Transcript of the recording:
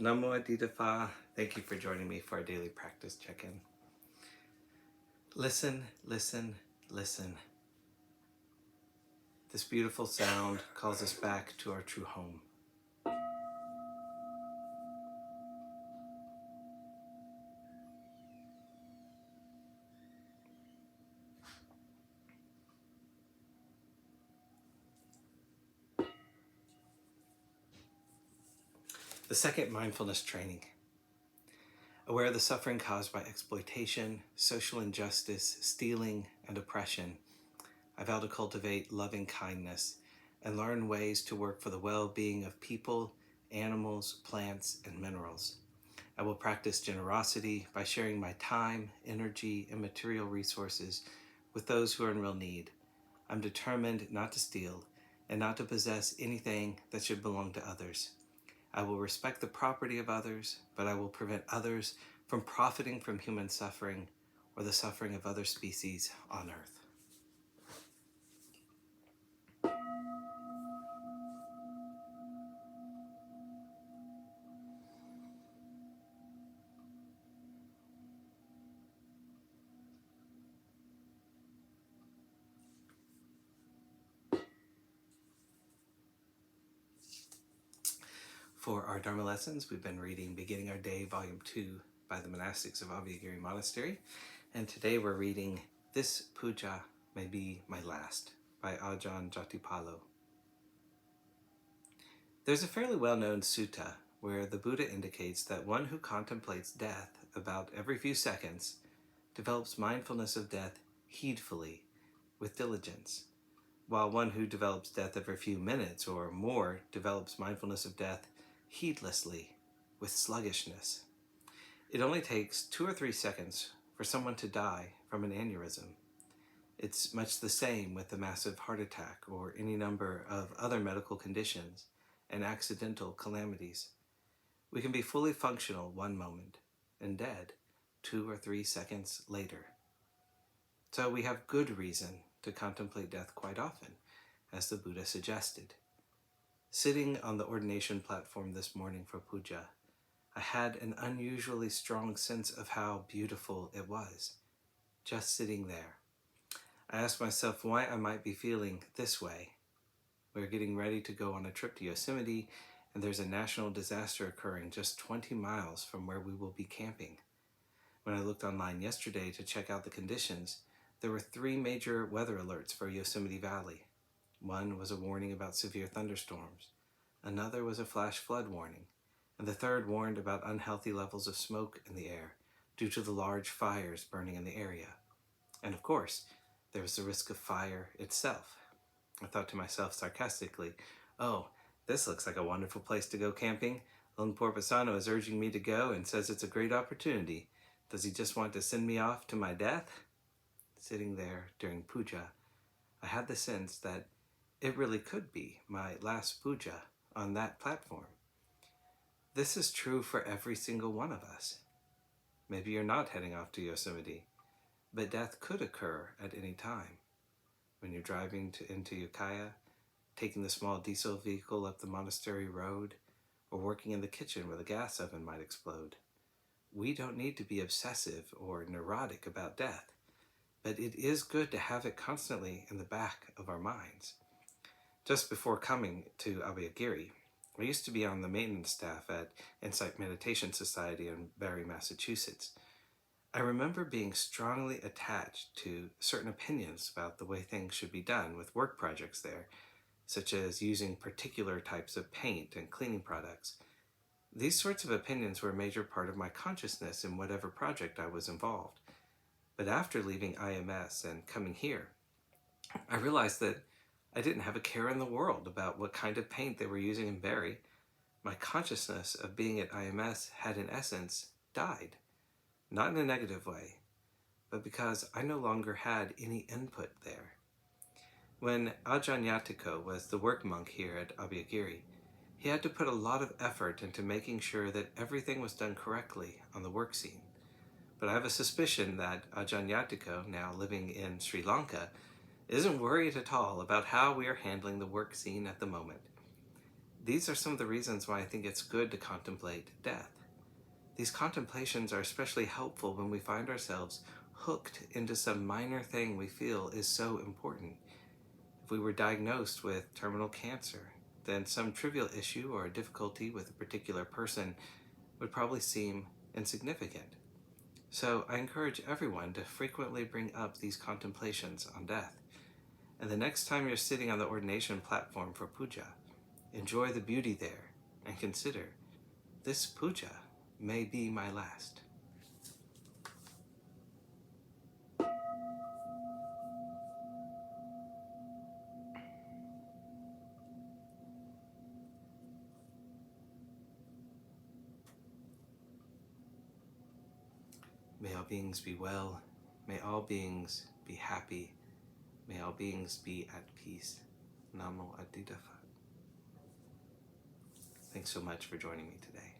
Namo Aditapha. Thank you for joining me for our daily practice check-in. Listen, listen, listen. This beautiful sound calls us back to our true home. The second mindfulness training. Aware of the suffering caused by exploitation, social injustice, stealing, and oppression, I vow to cultivate loving kindness and learn ways to work for the well-being of people, animals, plants, and minerals. I will practice generosity by sharing my time, energy, and material resources with those who are in real need. I'm determined not to steal and not to possess anything that should belong to others. I will respect the property of others, but I will prevent others from profiting from human suffering or the suffering of other species on earth. For our Dharma lessons, we've been reading Beginning Our Day, Volume 2 by the monastics of Abhayagiri Monastery. And today we're reading This Puja May Be My Last by Ajahn Jatipalo. There's a fairly well-known sutta where the Buddha indicates that one who contemplates death about every few seconds develops mindfulness of death heedfully, with diligence, while one who develops death every few minutes or more develops mindfulness of death heedlessly, with sluggishness. It only takes 2 or 3 seconds for someone to die from an aneurysm. It's much the same with a massive heart attack or any number of other medical conditions and accidental calamities. We can be fully functional one moment and dead 2 or 3 seconds later. So we have good reason to contemplate death quite often, as the Buddha suggested. Sitting on the ordination platform this morning for puja, I had an unusually strong sense of how beautiful it was, just sitting there. I asked myself why I might be feeling this way. We're getting ready to go on a trip to Yosemite, and there's a national disaster occurring just 20 miles from where we will be camping. When I looked online yesterday to check out the conditions, there were 3 major weather alerts for Yosemite Valley. One was a warning about severe thunderstorms, another was a flash flood warning, and the third warned about unhealthy levels of smoke in the air due to the large fires burning in the area. And of course, there was the risk of fire itself. I thought to myself sarcastically, oh, this looks like a wonderful place to go camping. Lone Porpasano is urging me to go and says it's a great opportunity. Does he just want to send me off to my death? Sitting there during puja, I had the sense that it really could be my last puja on that platform. This is true for every single one of us. Maybe you're not heading off to Yosemite, but death could occur at any time. When you're driving into Ukiah, taking the small diesel vehicle up the monastery road, or working in the kitchen where the gas oven might explode. We don't need to be obsessive or neurotic about death, but it is good to have it constantly in the back of our minds. Just before coming to Abhayagiri, I used to be on the maintenance staff at Insight Meditation Society in Barre, Massachusetts. I remember being strongly attached to certain opinions about the way things should be done with work projects there, such as using particular types of paint and cleaning products. These sorts of opinions were a major part of my consciousness in whatever project I was involved. But after leaving IMS and coming here, I realized that I didn't have a care in the world about what kind of paint they were using in Barre. My consciousness of being at IMS had in essence died. Not in a negative way, but because I no longer had any input there. When Ajahn Yatiko was the work monk here at Abhayagiri, he had to put a lot of effort into making sure that everything was done correctly on the work scene. But I have a suspicion that Ajahn Yatiko, now living in Sri Lanka, isn't worried at all about how we are handling the work scene at the moment. These are some of the reasons why I think it's good to contemplate death. These contemplations are especially helpful when we find ourselves hooked into some minor thing we feel is so important. If we were diagnosed with terminal cancer, then some trivial issue or difficulty with a particular person would probably seem insignificant. So I encourage everyone to frequently bring up these contemplations on death. And the next time you're sitting on the ordination platform for puja, enjoy the beauty there and consider, this puja may be my last. May all beings be well. May all beings be happy. May all beings be at peace. Namo Adida Phat. Thanks so much for joining me today.